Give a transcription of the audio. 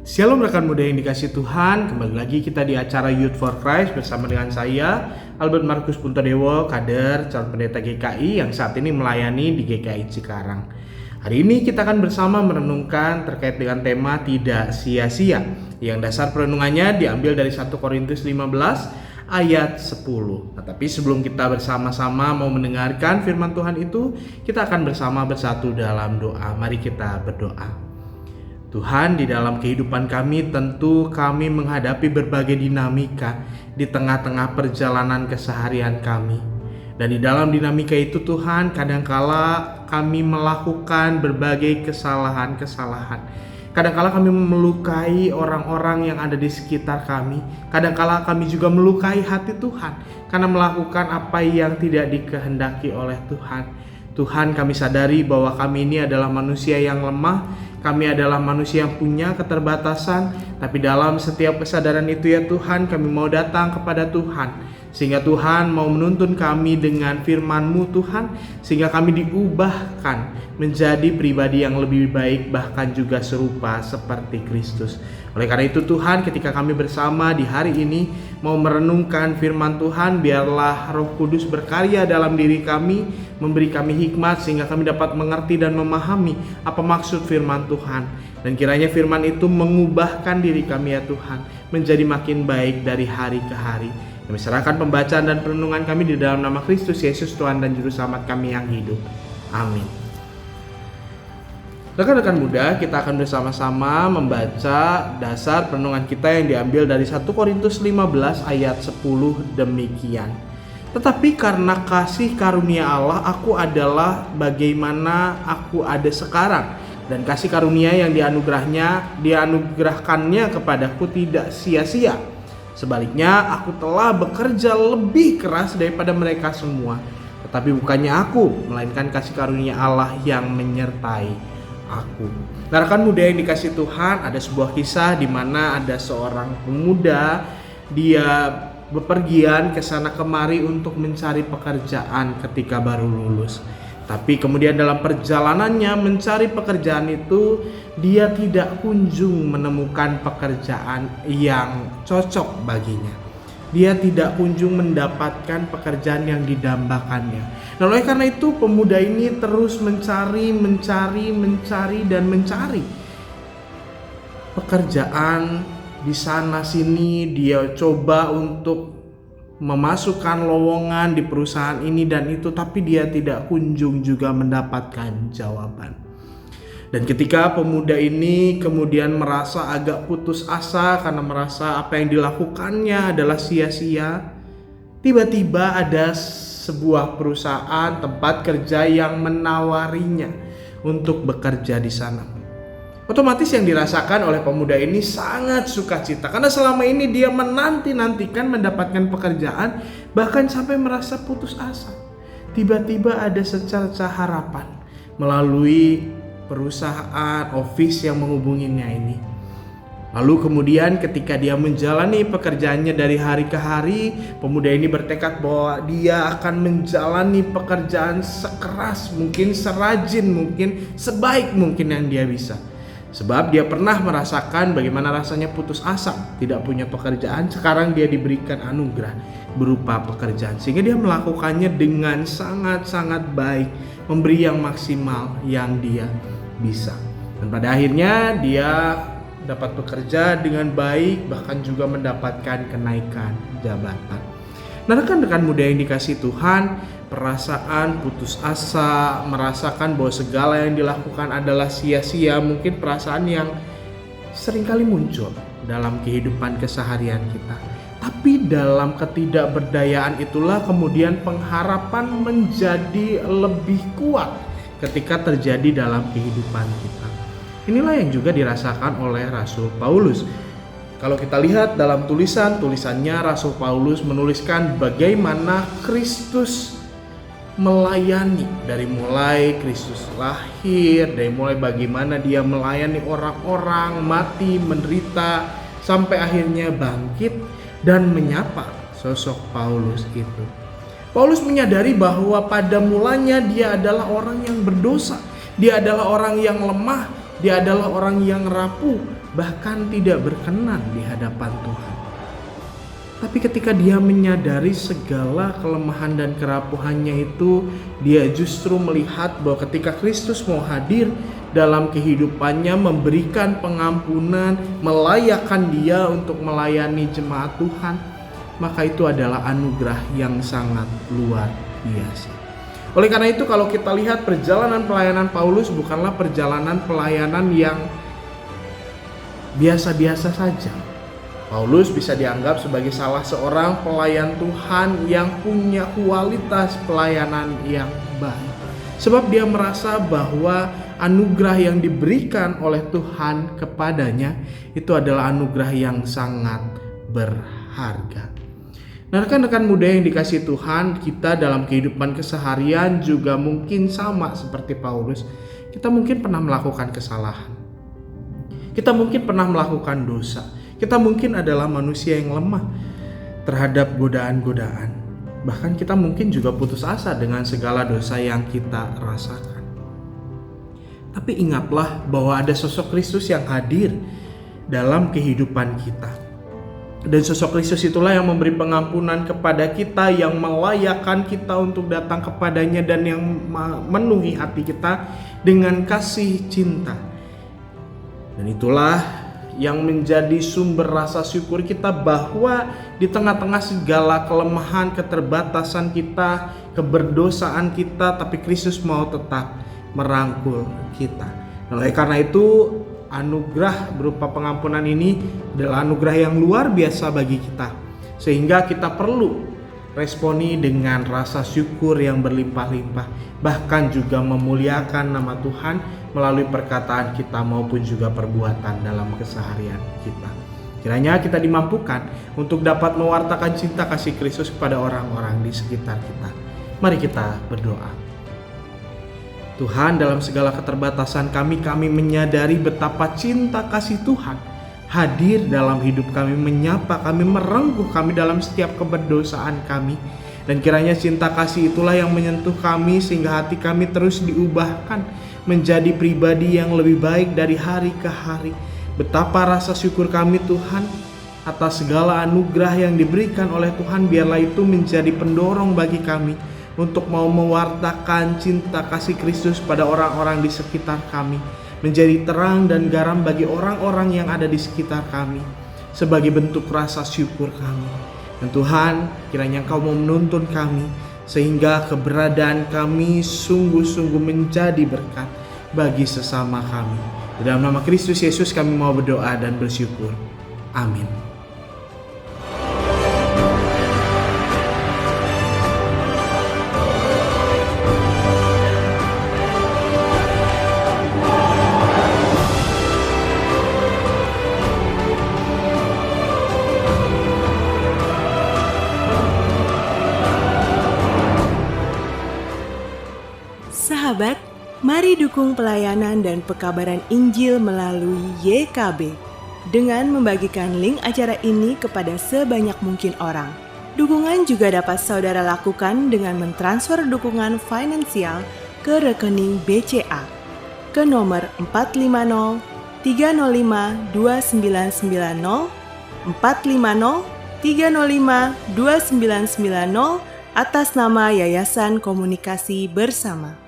Shalom rekan muda yang dikasih Tuhan, kembali lagi kita di acara Youth for Christ bersama dengan saya Albert Markus Puntodewo, kader calon pendeta GKI yang saat ini melayani di GKI Cikarang. Hari ini kita akan bersama merenungkan terkait dengan tema tidak sia-sia, yang dasar perenungannya diambil dari 1 Korintus 15 ayat 10. Tapi sebelum kita bersama-sama mau mendengarkan firman Tuhan itu, kita akan bersama bersatu dalam doa. Mari kita berdoa. Tuhan, di dalam kehidupan kami tentu kami menghadapi berbagai dinamika di tengah-tengah perjalanan keseharian kami. Dan di dalam dinamika itu Tuhan, kadangkala kami melakukan berbagai kesalahan-kesalahan. Kadangkala kami melukai orang-orang yang ada di sekitar kami. Kadangkala kami juga melukai hati Tuhan karena melakukan apa yang tidak dikehendaki oleh Tuhan. Tuhan, kami sadari bahwa kami ini adalah manusia yang lemah, kami adalah manusia yang punya keterbatasan, tapi dalam setiap kesadaran itu ya Tuhan, kami mau datang kepada Tuhan, sehingga Tuhan mau menuntun kami dengan firman-Mu Tuhan, sehingga kami diubahkan menjadi pribadi yang lebih baik, bahkan juga serupa seperti Kristus. Oleh karena itu Tuhan, ketika kami bersama di hari ini mau merenungkan firman Tuhan, biarlah Roh Kudus berkarya dalam diri kami, memberi kami hikmat sehingga kami dapat mengerti dan memahami apa maksud firman Tuhan. Dan kiranya firman itu mengubahkan diri kami ya Tuhan, menjadi makin baik dari hari ke hari. Kami serahkan pembacaan dan perenungan kami di dalam nama Kristus Yesus Tuhan dan Juru Selamat kami yang hidup. Amin. Rekan-rekan muda, kita akan bersama-sama membaca dasar perenungan kita yang diambil dari 1 Korintus 15 ayat 10 demikian. Tetapi karena kasih karunia Allah, aku adalah bagaimana aku ada sekarang. Dan kasih karunia yang dianugerahkannya kepadaku tidak sia-sia. Sebaliknya, aku telah bekerja lebih keras daripada mereka semua. Tetapi bukannya aku, melainkan kasih karunia Allah yang menyertai aku. Nah, rekan muda yang dikasih Tuhan, ada sebuah kisah di mana ada seorang pemuda, dia bepergian ke sana kemari untuk mencari pekerjaan ketika baru lulus. Tapi kemudian dalam perjalanannya mencari pekerjaan itu, dia tidak kunjung menemukan pekerjaan yang cocok baginya. Dia tidak kunjung mendapatkan pekerjaan yang didambakannya. Nah, oleh karena itu pemuda ini terus mencari pekerjaan di sana sini. Dia coba untuk memasukkan lowongan di perusahaan ini dan itu, tapi dia tidak kunjung juga mendapatkan jawaban. Dan ketika pemuda ini kemudian merasa agak putus asa karena merasa apa yang dilakukannya adalah sia-sia, tiba-tiba ada sebuah perusahaan tempat kerja yang menawarinya untuk bekerja di sana. Otomatis yang dirasakan oleh pemuda ini sangat sukacita karena selama ini dia menanti-nantikan mendapatkan pekerjaan, bahkan sampai merasa putus asa. Tiba-tiba ada secercah harapan melalui perusahaan office yang menghubunginya ini. Lalu kemudian ketika dia menjalani pekerjaannya dari hari ke hari, pemuda ini bertekad bahwa dia akan menjalani pekerjaan sekeras mungkin, serajin mungkin, sebaik mungkin yang dia bisa. Sebab dia pernah merasakan bagaimana rasanya putus asa, tidak punya pekerjaan. Sekarang dia diberikan anugerah berupa pekerjaan, sehingga dia melakukannya dengan sangat-sangat baik, memberi yang maksimal yang dia bisa. Dan pada akhirnya dia dapat bekerja dengan baik, bahkan juga mendapatkan kenaikan jabatan. Nah, rekan-rekan muda yang dikasih Tuhan, perasaan putus asa, merasakan bahwa segala yang dilakukan adalah sia-sia, mungkin perasaan yang seringkali muncul dalam kehidupan keseharian kita. Tapi dalam ketidakberdayaan itulah kemudian pengharapan menjadi lebih kuat ketika terjadi dalam kehidupan kita. Inilah yang juga dirasakan oleh Rasul Paulus. Kalau kita lihat dalam tulisannya, Rasul Paulus menuliskan bagaimana Kristus melayani, dari mulai Kristus lahir, dari mulai bagaimana dia melayani orang-orang, mati, menderita, sampai akhirnya bangkit dan menyapa sosok Paulus itu. Paulus menyadari bahwa pada mulanya dia adalah orang yang berdosa, dia adalah orang yang lemah, dia adalah orang yang rapuh, bahkan tidak berkenan di hadapan Tuhan. Tapi ketika dia menyadari segala kelemahan dan kerapuhannya itu, dia justru melihat bahwa ketika Kristus mau hadir dalam kehidupannya, memberikan pengampunan, melayakkan dia untuk melayani jemaat Tuhan, maka itu adalah anugerah yang sangat luar biasa. Oleh karena itu, kalau kita lihat perjalanan pelayanan Paulus bukanlah perjalanan pelayanan yang biasa-biasa saja. Paulus bisa dianggap sebagai salah seorang pelayan Tuhan yang punya kualitas pelayanan yang baik. Sebab dia merasa bahwa anugerah yang diberikan oleh Tuhan kepadanya itu adalah anugerah yang sangat berharga. Nah, rekan-rekan muda yang dikasihi Tuhan, kita dalam kehidupan keseharian juga mungkin sama seperti Paulus. Kita mungkin pernah melakukan kesalahan. Kita mungkin pernah melakukan dosa. Kita mungkin adalah manusia yang lemah terhadap godaan-godaan. Bahkan kita mungkin juga putus asa dengan segala dosa yang kita rasakan. Tapi ingatlah bahwa ada sosok Kristus yang hadir dalam kehidupan kita. Dan sosok Kristus itulah yang memberi pengampunan kepada kita, yang melayakkan kita untuk datang kepadanya, dan yang memenuhi hati kita dengan kasih cinta. Dan itulah yang menjadi sumber rasa syukur kita, bahwa di tengah-tengah segala kelemahan, keterbatasan kita, keberdosaan kita, tapi Kristus mau tetap merangkul kita. Oleh karena itu, anugerah berupa pengampunan ini adalah anugerah yang luar biasa bagi kita, sehingga kita perlu responi dengan rasa syukur yang berlimpah-limpah, bahkan juga memuliakan nama Tuhan melalui perkataan kita maupun juga perbuatan dalam keseharian kita. Kiranya kita dimampukan untuk dapat mewartakan cinta kasih Kristus kepada orang-orang di sekitar kita. Mari kita berdoa. Tuhan, dalam segala keterbatasan kami menyadari betapa cinta kasih Tuhan hadir dalam hidup kami, menyapa kami, merengkuh kami dalam setiap keberdosaan kami. Dan kiranya cinta kasih itulah yang menyentuh kami sehingga hati kami terus diubahkan menjadi pribadi yang lebih baik dari hari ke hari. Betapa rasa syukur kami Tuhan atas segala anugerah yang diberikan oleh Tuhan. Biarlah itu menjadi pendorong bagi kami untuk mau mewartakan cinta kasih Kristus pada orang-orang di sekitar kami, menjadi terang dan garam bagi orang-orang yang ada di sekitar kami, sebagai bentuk rasa syukur kami. Dan Tuhan, kiranya Engkau mau menuntun kami, sehingga keberadaan kami sungguh-sungguh menjadi berkat bagi sesama kami. Di dalam nama Kristus Yesus kami mau berdoa dan bersyukur. Amin. Sahabat, mari dukung pelayanan dan pekabaran Injil melalui YKB dengan membagikan link acara ini kepada sebanyak mungkin orang. Dukungan juga dapat saudara lakukan dengan mentransfer dukungan finansial ke rekening BCA ke nomor 450 305 2990 450 305 2990 atas nama Yayasan Komunikasi Bersama.